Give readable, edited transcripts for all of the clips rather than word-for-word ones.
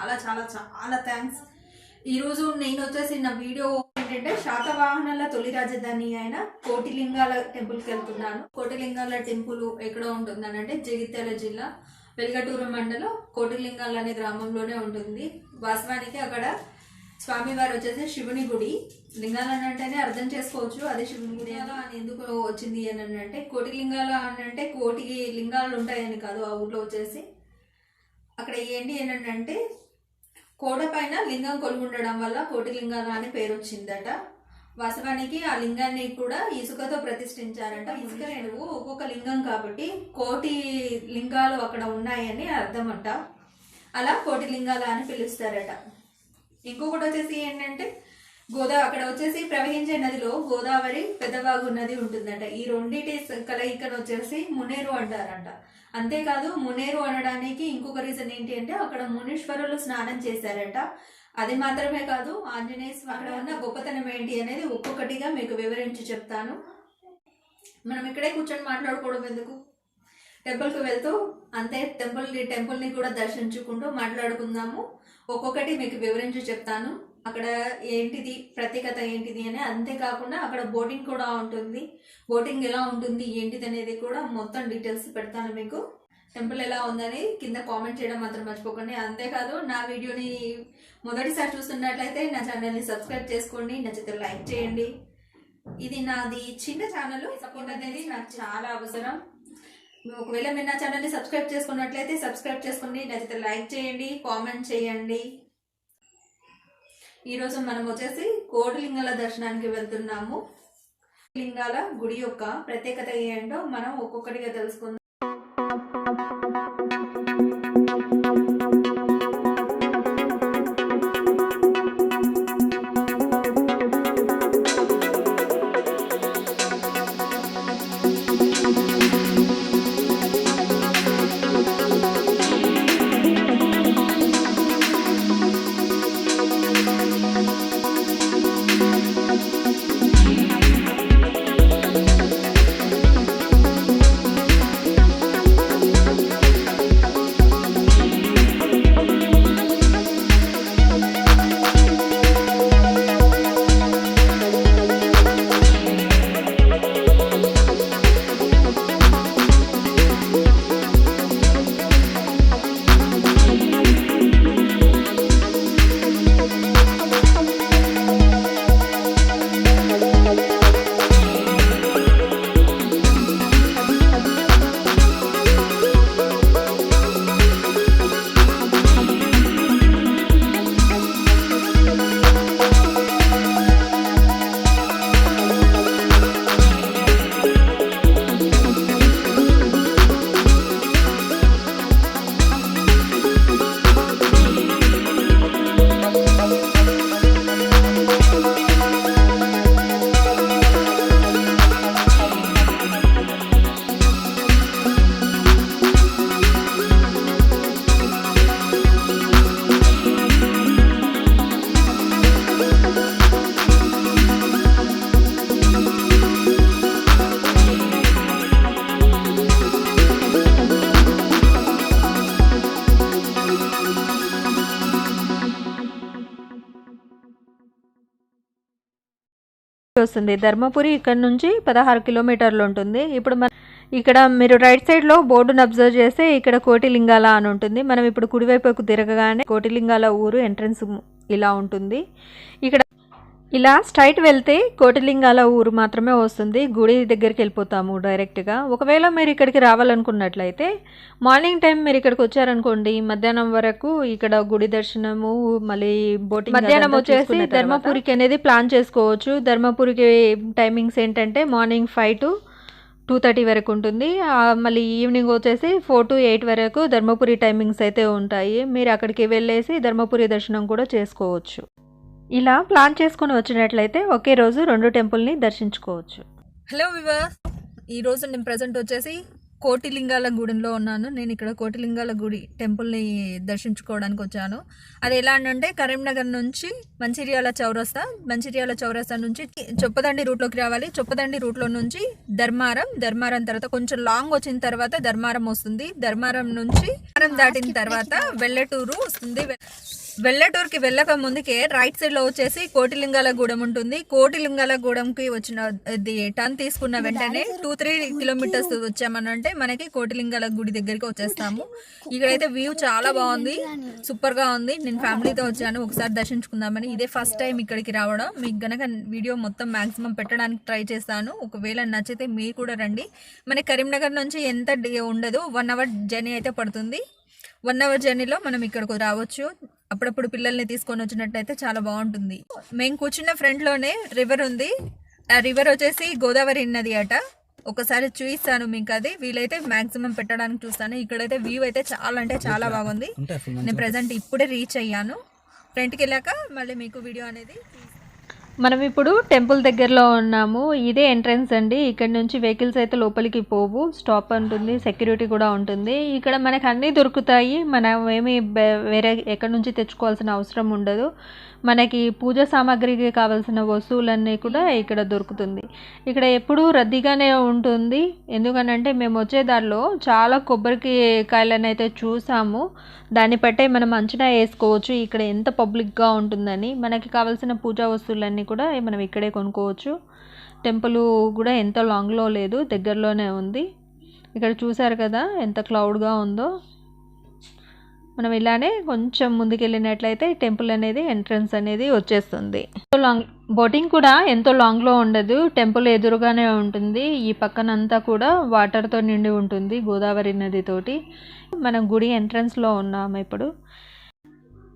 చాలా చాలా చాలా థ్యాంక్స్. ఈరోజు నేను వచ్చేసి నా వీడియో ఏంటంటే శాతవాహనాల తొలి రాజధాని అయిన కోటిలింగాల టెంపుల్కి వెళ్తున్నాను. కోటిలింగాల టెంపుల్ ఎక్కడ ఉంటుందని అంటే జగిత్యాల జిల్లా వెల్గటూరు మండలం కోటిలింగాల అనే గ్రామంలోనే ఉంటుంది. వాస్తవానికి అక్కడ స్వామివారు వచ్చేసి శివుని గుడి. లింగాలని అంటేనే అర్థం చేసుకోవచ్చు అది శివుని గుడి అని ఎందుకు వచ్చింది అని అంటే కోటిలింగాల అని అంటే కోటికి లింగాలు ఉంటాయని కాదు. ఆ ఊర్లో వచ్చేసి అక్కడ ఏంటి అని అంటే కోట పైన లింగం కొలువు ఉండడం వల్ల కోటిలింగాల అని పేరు వచ్చిందట. వాస్తవానికి ఆ లింగాన్ని కూడా ఇసుకతో ప్రతిష్ఠించారంట. ఇసుక రేణువు ఒక్కొక్క లింగం కాబట్టి కోటి లింగాలు అక్కడ ఉన్నాయని అర్థం అంట. అలా కోటిలింగాల అని పిలుస్తారట. ఇంకొకటి వచ్చేసి ఏంటంటే అక్కడ వచ్చేసి ప్రవహించే నదిలో గోదావరి పెద్దవాగు నది ఉంటుందంట. ఈ రెండింటి కలయికను వచ్చేసి మునేరు అంటారంట. అంతేకాదు మునేరు అనడానికి ఇంకొక రీజన్ ఏంటి అంటే అక్కడ మునీశ్వరులు స్నానం చేశారట. అది మాత్రమే కాదు, ఆంజనేయ స్వామి అక్కడ ఉన్న గొప్పతనం ఏంటి అనేది ఒక్కొక్కటిగా మీకు వివరించి చెప్తాను. మనం ఇక్కడే కూర్చొని మాట్లాడుకోవడం ఎందుకు, టెంపుల్కి వెళ్తూ అంతే టెంపుల్ని కూడా దర్శించుకుంటూ మాట్లాడుకుందాము. ఒక్కొక్కటి మీకు వివరించి చెప్తాను. అక్కడ ఏంటిది ప్రత్యేకత ఏంటిది అని. అంతేకాకుండా అక్కడ బోటింగ్ కూడా ఉంటుంది. బోటింగ్ ఎలా ఉంటుంది ఏంటిది అనేది కూడా మొత్తం డీటెయిల్స్ పెడతాను మీకు. టెంపుల్ ఎలా ఉందని కింద కామెంట్ చేయడం మాత్రం మర్చిపోకండి. అంతేకాదు నా వీడియోని మొదటిసారి చూస్తున్నట్లయితే నా ఛానల్ని సబ్స్క్రైబ్ చేసుకోండి, నచ్చితే లైక్ చేయండి. ఇది నాది చిన్న ఛానల్, సపోర్ట్ అనేది నాకు చాలా అవసరం. ఒకవేళ మీరు నా ఛానల్ని సబ్స్క్రైబ్ చేసుకున్నట్లయితే సబ్స్క్రైబ్ చేసుకోండి, నచ్చితే లైక్ చేయండి, కామెంట్ చేయండి. ఈరోజు మనం వచ్చేసి కోటిలింగాల దర్శనానికి వెళ్తున్నాము. లింగాల గుడి యొక్క ప్రత్యేకత ఏంటో మనం ఒక్కొక్కటిగా తెలుసుకుందాం. వస్తుంది. ధర్మపురి ఇక్కడ నుంచి 16 కిలోమీటర్లు ఉంటుంది. ఇప్పుడు ఇక్కడ మీరు రైట్ సైడ్లో బోర్డును అబ్జర్వ్ చేస్తే ఇక్కడ కోటిలింగాల అని ఉంటుంది. మనం ఇప్పుడు కుడివైపుకు తిరగగానే కోటిలింగాల ఊరు ఎంట్రన్స్ ఇలా ఉంటుంది. ఇక్కడ ఇలా స్ట్రైట్ వెళ్తే కోటిలింగాల ఊరు మాత్రమే వస్తుంది. గుడి దగ్గరికి వెళ్ళిపోతాము డైరెక్ట్గా. ఒకవేళ మీరు ఇక్కడికి రావాలనుకున్నట్లయితే మార్నింగ్ టైం మీరు ఇక్కడికి వచ్చారనుకోండి, మధ్యాహ్నం వరకు ఇక్కడ గుడి దర్శనము మళ్ళీ బోటింగ్, మధ్యాహ్నం వచ్చేసి ధర్మపురికి అనేది ప్లాన్ చేసుకోవచ్చు. ధర్మపురికి టైమింగ్స్ ఏంటంటే మార్నింగ్ 5 to 2:30 వరకు ఉంటుంది. మళ్ళీ ఈవినింగ్ వచ్చేసి 4 to 8 వరకు ధర్మపురి టైమింగ్స్ అయితే ఉంటాయి. మీరు అక్కడికి వెళ్ళేసి ధర్మపురి దర్శనం కూడా చేసుకోవచ్చు. ఇలా ప్లాన్ చేసుకొని వచ్చినట్లయితే ఒకే రోజు 2 టెంపుల్ని దర్శించుకోవచ్చు. హలో వివర్స్, ఈరోజు నేను ప్రజెంట్ వచ్చేసి కోటిలింగాల గూడెంలో ఉన్నాను. నేను ఇక్కడ కోటిలింగాల గుడి టెంపుల్ని దర్శించుకోవడానికి వచ్చాను. అది ఎలా అంటే కరీంనగర్ నుంచి మంచిర్యాల చౌరస్తా నుంచి చొప్పదండి రూట్లోకి రావాలి. చొప్పదండి రూట్లో నుంచి ధర్మారం తర్వాత కొంచెం లాంగ్ వచ్చిన తర్వాత ధర్మారం వస్తుంది. ధర్మారం నుంచి దాటిన తర్వాత వెల్లటూరు వస్తుంది. వెల్లటూరుకి వెళ్ళక ముందుకే రైట్ సైడ్ లో వచ్చేసి కోటిలింగాల గూడెం ఉంటుంది. కోటిలింగాల గూడెంకి వచ్చిన టర్న్ తీసుకున్న వెంటనే 2-3 కిలోమీటర్స్ వచ్చామనంటే మనకి కోటిలింగాల గుడి దగ్గరికి వచ్చేస్తాము. ఇక్కడైతే వ్యూ చాలా బాగుంది, సూపర్ గా ఉంది. నేను ఫ్యామిలీతో వచ్చాను ఒకసారి దర్శించుకుందామని. ఇదే ఫస్ట్ టైం ఇక్కడికి రావడం. మీకు గనక వీడియో మొత్తం మాక్సిమం పెట్టడానికి ట్రై చేస్తాను. ఒకవేళ నచ్చితే మీరు కూడా రండి. మనకి కరీంనగర్ నుంచి ఎంత ఉండదు, 1 అవర్ జర్నీ అయితే పడుతుంది. 1 అవర్ జర్నీలో మనం ఇక్కడికి రావచ్చు. అప్పుడప్పుడు పిల్లల్ని తీసుకొని వచ్చినట్టయితే చాలా బాగుంటుంది. మేము కూర్చున్న ఫ్రంట్లోనే రివర్ ఉంది. ఆ రివర్ వచ్చేసి గోదావరి నది అట. ఒకసారి చూపిస్తాను మీకు, అది వీలైతే మ్యాక్సిమం పెట్టడానికి చూస్తాను. ఇక్కడైతే వ్యూ అయితే చాలా అంటే చాలా బాగుంది. నేను ప్రజెంట్ ఇప్పుడే రీచ్ అయ్యాను. ఫ్రంట్కి వెళ్ళాక మళ్ళీ మీకు వీడియో అనేది. మనం ఇప్పుడు టెంపుల్ దగ్గరలో ఉన్నాము. ఇదే ఎంట్రన్స్ అండి. ఇక్కడ నుంచి వెహికల్స్ అయితే లోపలికి పోవు, స్టాప్ ఉంటుంది, సెక్యూరిటీ కూడా ఉంటుంది. ఇక్కడ మనకు అన్నీ దొరుకుతాయి. మనం ఏమి వేరే ఎక్కడి నుంచి తెచ్చుకోవాల్సిన అవసరం ఉండదు. మనకి పూజ సామాగ్రికి కావాల్సిన వస్తువులన్నీ కూడా ఇక్కడ దొరుకుతుంది. ఇక్కడ ఎప్పుడూ రద్దీగానే ఉంటుంది. ఎందుకనంటే మేము వచ్చే దారిలో చాలా కొబ్బరికాయలను అయితే చూసాము. దాన్ని బట్టే మనం అంచనా వేసుకోవచ్చు ఇక్కడ ఎంత పబ్లిక్గా ఉంటుందని. మనకి కావాల్సిన పూజా వస్తువులన్నీ కూడా మనం ఇక్కడే కొనుక్కోవచ్చు. టెంపుల్ కూడా ఎంతో లాంగ్లో లేదు, దగ్గరలోనే ఉంది. ఇక్కడ చూసారు కదా ఎంత క్లౌడ్గా ఉందో. మనం ఇలానే కొంచెం ముందుకెళ్ళినట్లయితే టెంపుల్ అనేది ఎంట్రన్స్ అనేది వచ్చేస్తుంది. బోటింగ్ కూడా ఎంతో లాంగ్లో ఉండదు, టెంపుల్ ఎదురుగానే ఉంటుంది. ఈ పక్కనంతా కూడా వాటర్తో నిండి ఉంటుంది, గోదావరి నదితోటి. మనం గుడి ఎంట్రన్స్లో ఉన్నాము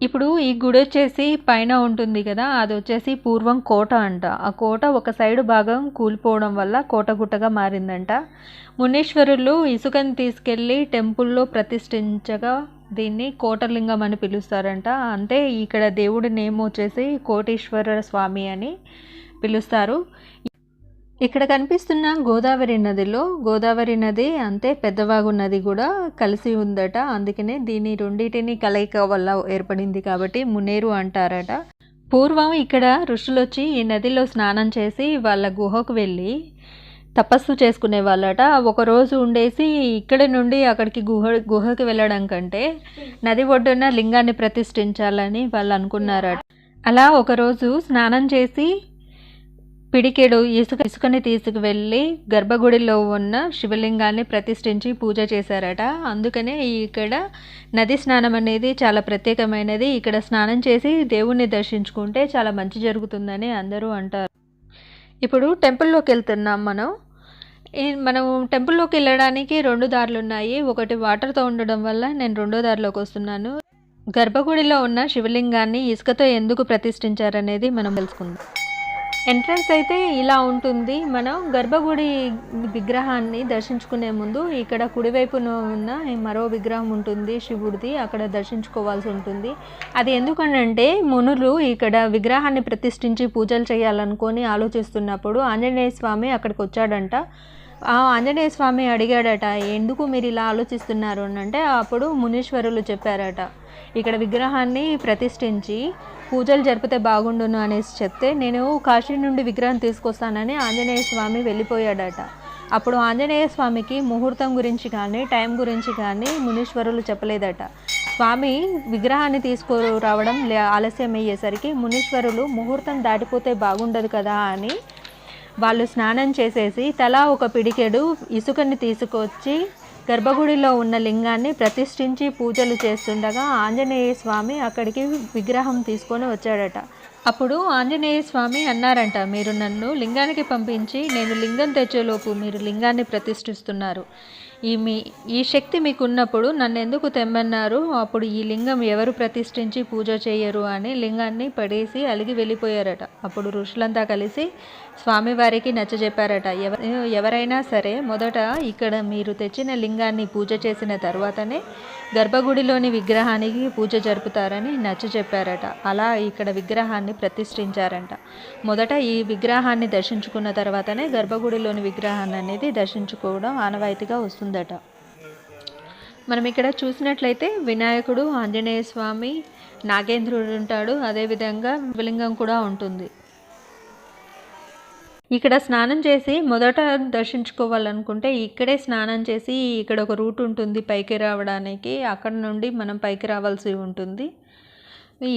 ఇప్పుడు ఈ గుడి వచ్చేసి పైన ఉంటుంది కదా, అది వచ్చేసి పూర్వం కోట అంట. ఆ కోట ఒక సైడ్ భాగం కూలిపోవడం వల్ల కోటగుట్టగా మారిందంట. మునీశ్వరులు ఇసుకని తీసుకెళ్ళి టెంపుల్లో ప్రతిష్ఠించగా దీన్ని కోటలింగం అని పిలుస్తారంట. అంటే ఇక్కడ దేవుడి నేమ్ వచ్చేసి కోటేశ్వర స్వామి అని పిలుస్తారు. ఇక్కడ కనిపిస్తున్న గోదావరి నదిలో గోదావరి నది అంతే పెద్దవాగు నది కూడా కలిసి ఉందట. అందుకనే దీని రెండింటిని కలయిక వల్ల ఏర్పడింది కాబట్టి మునేరు అంటారట. పూర్వం ఇక్కడ ఋషులు వచ్చి ఈ నదిలో స్నానం చేసి వాళ్ళ గుహకు వెళ్ళి తపస్సు చేసుకునే వాళ్ళట. ఒకరోజు ఉండేసి ఇక్కడ నుండి అక్కడికి గుహకి వెళ్ళడం కంటే నది ఒడ్డున లింగాన్ని ప్రతిష్ఠించాలని వాళ్ళు అనుకున్నారట. అలా ఒకరోజు స్నానం చేసి పిడికెడు ఇసుకని తీసుకువెళ్ళి గర్భగుడిలో ఉన్న శివలింగాన్ని ప్రతిష్ఠించి పూజ చేశారట. అందుకనే ఇక్కడ నది స్నానం అనేది చాలా ప్రత్యేకమైనది. ఇక్కడ స్నానం చేసి దేవుణ్ణి దర్శించుకుంటే చాలా మంచి జరుగుతుందని అందరూ అంటారు. ఇప్పుడు టెంపుల్లోకి వెళ్తున్నాం మనం టెంపుల్లోకి వెళ్ళడానికి 2 దారులు ఉన్నాయి. ఒకటి వాటర్తో ఉండడం వల్ల నేను 2వ దారిలోకి వస్తున్నాను. గర్భగుడిలో ఉన్న శివలింగాన్ని ఇసుకతో ఎందుకు ప్రతిష్ఠించారనేది మనం తెలుసుకుందాం. ఎంట్రన్స్ అయితే ఇలా ఉంటుంది. మనం గర్భగుడి విగ్రహాన్ని దర్శించుకునే ముందు ఇక్కడ కుడివైపున ఉన్న మరో విగ్రహం ఉంటుంది శివుడిది, అక్కడ దర్శించుకోవాల్సి ఉంటుంది. అది ఎందుకనంటే మునులు ఇక్కడ విగ్రహాన్ని ప్రతిష్ఠించి పూజలు చేయాలనుకొని ఆలోచిస్తున్నప్పుడు ఆంజనేయ స్వామి అక్కడికి వచ్చాడంట. ఆ ఆంజనేయ స్వామి అడిగాడట, ఎందుకు మీరు ఇలా ఆలోచిస్తున్నారు అంటే అప్పుడు మునీశ్వరులు చెప్పారట, ఇక్కడ విగ్రహాన్ని ప్రతిష్ఠించి పూజలు జరిపితే బాగుండును అనేసి చెప్తే నేను కాశీ నుండి విగ్రహం తీసుకొస్తానని ఆంజనేయ స్వామి వెళ్ళిపోయాడట. అప్పుడు ఆంజనేయ స్వామికి ముహూర్తం గురించి కానీ టైం గురించి కానీ మునీశ్వరులు చెప్పలేదట. స్వామి విగ్రహాన్ని తీసుకురావడం ఆలస్యం అయ్యేసరికి మునీశ్వరులు ముహూర్తం దాటిపోతే బాగుండదు కదా అని వాళ్ళు స్నానం చేసేసి తలా ఒక పిడికెడు ఇసుకని తీసుకొచ్చి గర్భగుడిలో ఉన్న లింగాన్ని ప్రతిష్ఠించి పూజలు చేస్తుండగా ఆంజనేయ స్వామి అక్కడికి విగ్రహం తీసుకొని వచ్చాడట. అప్పుడు ఆంజనేయ స్వామి అన్నారంట, మీరు నన్ను లింగానికి పంపించి నేను లింగం తెచ్చేలోపు మీరు లింగాన్ని ప్రతిష్ఠిస్తున్నారు. ఈ శక్తి మీకు ఉన్నప్పుడు నన్ను ఎందుకు తెమ్మన్నారు? అప్పుడు ఈ లింగం ఎవరు ప్రతిష్ఠించి పూజ చేయరు అని లింగాన్ని పడేసి అలిగి వెళ్ళిపోయారట. అప్పుడు ఋషులంతా కలిసి స్వామివారికి నచ్చజెప్పారట, ఎవరైనా సరే మొదట ఇక్కడ మీరు తెచ్చిన లింగాన్ని పూజ చేసిన తర్వాతనే గర్భగుడిలోని విగ్రహానికి పూజ జరుపుతారని నచ్చ చెప్పారట. అలా ఇక్కడ విగ్రహాన్ని ప్రతిష్ఠించారంట. మొదట ఈ విగ్రహాన్ని దర్శించుకున్న తర్వాతనే గర్భగుడిలోని విగ్రహాన్ని అనేది దర్శించుకోవడం ఆనవాయితీగా వస్తుందట. మనం ఇక్కడ చూసినట్లయితే వినాయకుడు, ఆంజనేయ స్వామి, నాగేంద్రుడు ఉంటాడు. అదేవిధంగా శివలింగం కూడా ఉంటుంది. ఇక్కడ స్నానం చేసి మొదట దర్శించుకోవాలనుకుంటే ఇక్కడే స్నానం చేసి ఇక్కడ ఒక రూట్ ఉంటుంది పైకి రావడానికి. అక్కడ నుండి మనం పైకి రావాల్సి ఉంటుంది.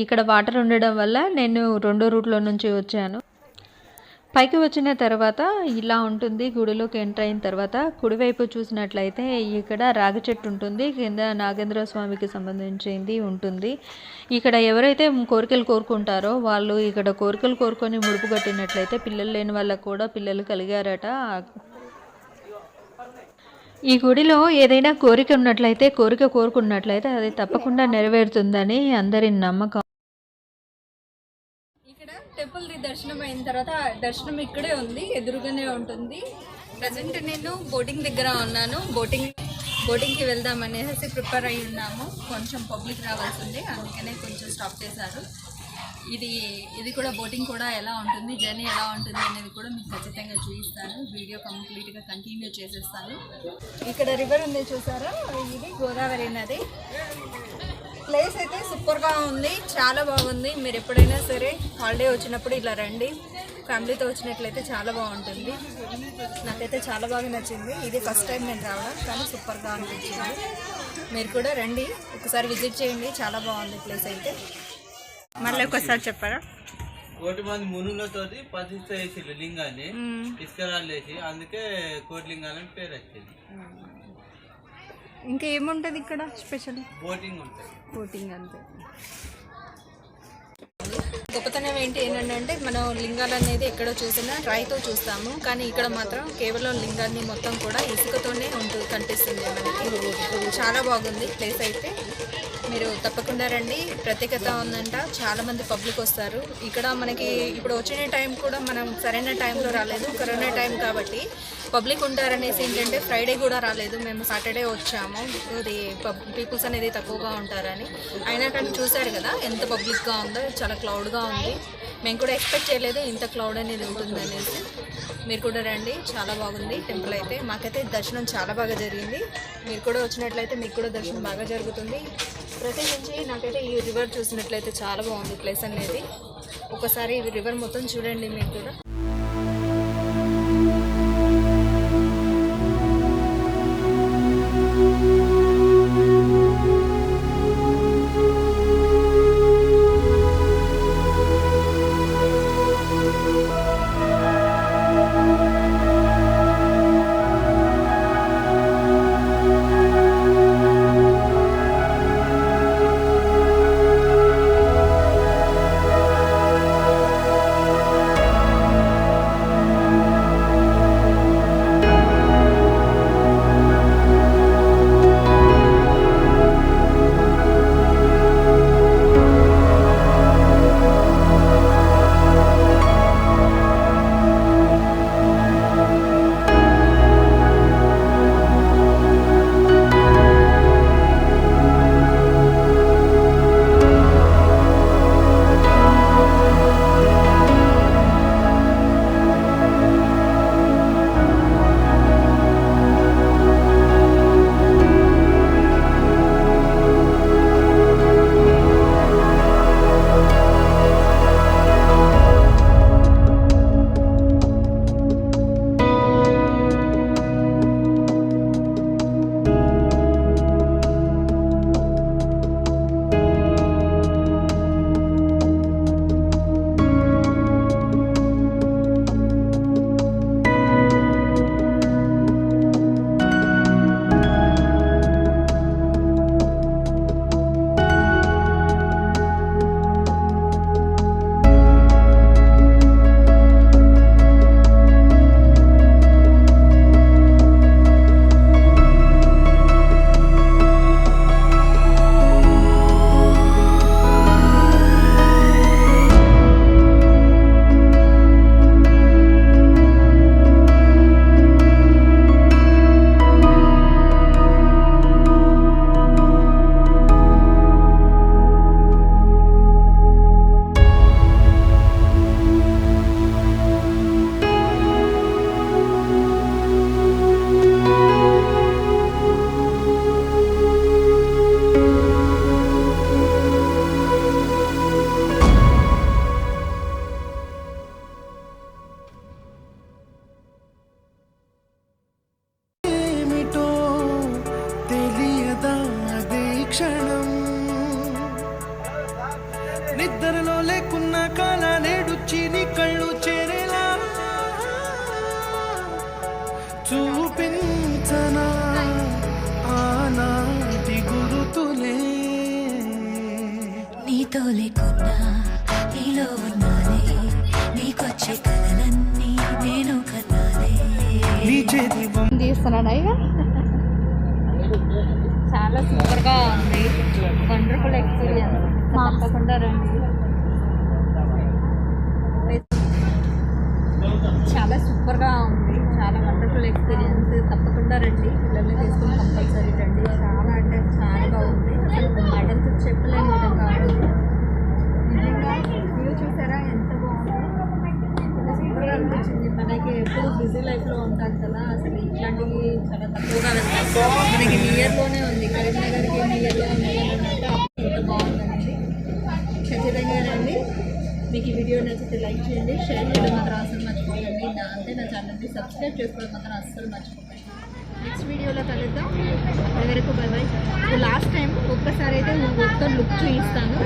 ఇక్కడ వాటర్ ఉండడం వల్ల నేను 2 రూట్లో నుంచి వచ్చాను. పైకి వచ్చిన తర్వాత ఇలా ఉంటుంది. గుడిలోకి ఎంటర్ అయిన తర్వాత కుడివైపు చూసినట్లయితే ఇక్కడ రాగి చెట్టు ఉంటుంది. కింద నాగేంద్ర స్వామికి సంబంధించింది ఉంటుంది. ఇక్కడ ఎవరైతే కోరికలు కోరుకుంటారో వాళ్ళు ఇక్కడ కోరికలు కోరుకొని ముడుపు కట్టినట్లయితే పిల్లలు లేని వాళ్ళకు కూడా పిల్లలు కలిగారట. ఈ గుడిలో ఏదైనా కోరిక ఉన్నట్లయితే, కోరిక కోరుకున్నట్లయితే అది తప్పకుండా నెరవేరుతుందని అందరి నమ్మకం. ఇక్కడ టెంపుల్ ది దర్శనం అయిన తర్వాత దర్శనం ఇక్కడే ఉంది, ఎదురుగానే ఉంటుంది. ప్రజెంట్ నేను బోటింగ్ దగ్గర ఉన్నాను. బోటింగ్కి వెళ్దాం అనేసి ప్రిపేర్ అయి ఉన్నాము. కొంచెం పబ్లిక్ రావాల్సి ఉంది, అందుకనే కొంచెం స్టాప్ చేశారు. ఇది కూడా బోటింగ్ కూడా ఎలా ఉంటుంది, జర్నీ ఎలా ఉంటుంది అనేది కూడా మీకు ఖచ్చితంగా చూపిస్తాను. వీడియో కంప్లీట్గా కంటిన్యూ చేసేస్తాను. ఇక్కడ రివర్ ఉంది చూసారా, ఇది గోదావరి నది. ప్లేస్ అయితే సూపర్గా ఉంది, చాలా బాగుంది. మీరు ఎప్పుడైనా సరే హాలిడే వచ్చినప్పుడు ఇలా రండి. ఫ్యామిలీతో వచ్చినట్లయితే చాలా బాగుంటుంది. నాకైతే చాలా బాగా నచ్చింది. ఇది ఫస్ట్ టైం నేను రావడం, కానీ సూపర్గా అనిపించింది. మీరు కూడా రండి, ఒకసారి విజిట్ చేయండి. చాలా బాగుంది ప్లేస్ అయితే. మళ్ళీ ఒకసారి చెప్పారా? 1 మంది మునులతోటి ప్రతిష్ట చేసి లింగాన్ని తీసుకురాలేసి, అందుకే కోటిలింగాలని పేరు వచ్చింది. ఇంకా ఏముంటుంది ఇక్కడ స్పెషల్? బోటింగ్ ఉంటుంది. బోటింగ్ అంతే. గొప్పతనం ఏంటంటే మనం లింగాలు అనేది ఎక్కడో చూసినా రాయితో చూస్తాము, కానీ ఇక్కడ మాత్రం కేవలం లింగాన్ని మొత్తం కూడా ఇసుకతోనే కనిపిస్తుంది మనకి. చాలా బాగుంది ప్లేస్ అయితే. మీరు తప్పకుండా రండి. ప్రత్యేకత ఉందంట, చాలామంది పబ్లిక్ వస్తారు. ఇక్కడ మనకి ఇప్పుడు వచ్చిన టైం కూడా మనం సరైన టైంలో రాలేదు, కరోనా టైం కాబట్టి పబ్లిక్ ఉంటారనేసి ఏంటంటే ఫ్రైడే కూడా రాలేదు. మేము సాటర్డే వచ్చాము. ఇది పీపుల్స్ అనేది తక్కువగా ఉంటారని. అయినా కానీ చూశారు కదా ఎంత పబ్లిక్గా ఉందో, చాలా క్లౌడ్గా ఉంది. మేము కూడా ఎక్స్పెక్ట్ చేయలేదు ఇంత క్లౌడ్ అనేది ఉంటుంది అనేసి. మీరు కూడా రండి, చాలా బాగుంది టెంపుల్ అయితే. మాకైతే దర్శనం చాలా బాగా జరిగింది. మీరు కూడా వచ్చినట్లయితే మీకు కూడా దర్శనం బాగా జరుగుతుంది. ప్రత్యేకించి నాకైతే ఈ రివర్ చూసినట్లయితే చాలా బాగుంది ప్లేస్ అనేది. ఒకసారి ఈ రివర్ మొత్తం చూడండి మీరు కూడా. నిద్రలో లేకున్న కాల నేడుచ్చి నీ కళ్ళు చేరేలా చూపించనా ఆనాటి గురుతులే నీతో లేకున్నా నీలో ఉన్నానే నీకొచ్చే కలలన్నీ నేను కన్నానే నీ చేతి తీస్తున్నాను ఇక చాలా సూపర్గా ఉంది, వండర్ఫుల్ ఎక్స్పీరియన్స్. తప్పకుండా రండి, చాలా సూపర్గా ఉంది, చాలా వండర్ఫుల్ ఎక్స్పీరియన్స్. తప్పకుండా రండి, పిల్లల్ని తీసుకుని కంపల్సరీ రండి. చాలా అంటే చాలా బాగుంది, అసలు మాటలతో చెప్పలేని విధంగా ఉంది. నిజంగా వ్యూ చూసారా ఎంత బాగుంది, సూపర్గా అనిపించింది. మనకి ఎప్పుడు బిజీ లైఫ్లో ఉంటాం కదా, అసలు ఇట్లాంటివి చాలా తక్కువగా వెళ్తాం. మనకి నియర్లోనే ఉంది, కరీంనగర్కి నియర్లో ఉంది అన్నట్టు ఎంత బాగుందండి. ఖచ్చితంగా రండి. మీకు ఈ వీడియో నచ్చితే లైక్ చేయండి, షేర్ చేయడం మాత్రం అసలు మర్చిపోకండి. నా ఛానల్ని సబ్స్క్రైబ్ చేసుకోవడం మాత్రం అస్సలు మర్చిపోకండి. నెక్స్ట్ వీడియోలో కలుద్దాం. ఎవరికి బై బై. లాస్ట్ టైం ఒక్కసారి అయితే మొత్తం లుక్ చూపిస్తాను,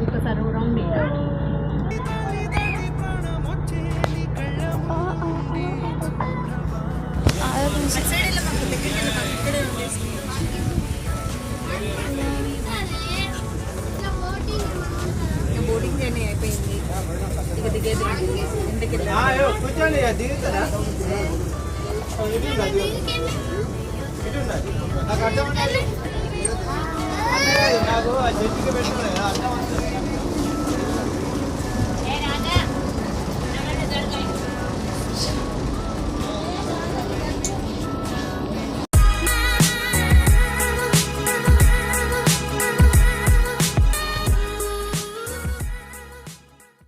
ఒక్కసారి రౌండ్ బోటింగ్ జర్నీ అయిపోయింది, ఇక దిగేది ఇంటికి. కూర్చోండి దిగుతారా నాకు అర్థం నాకు ఆ చెట్టుకి పెట్టుకున్నా అర్థం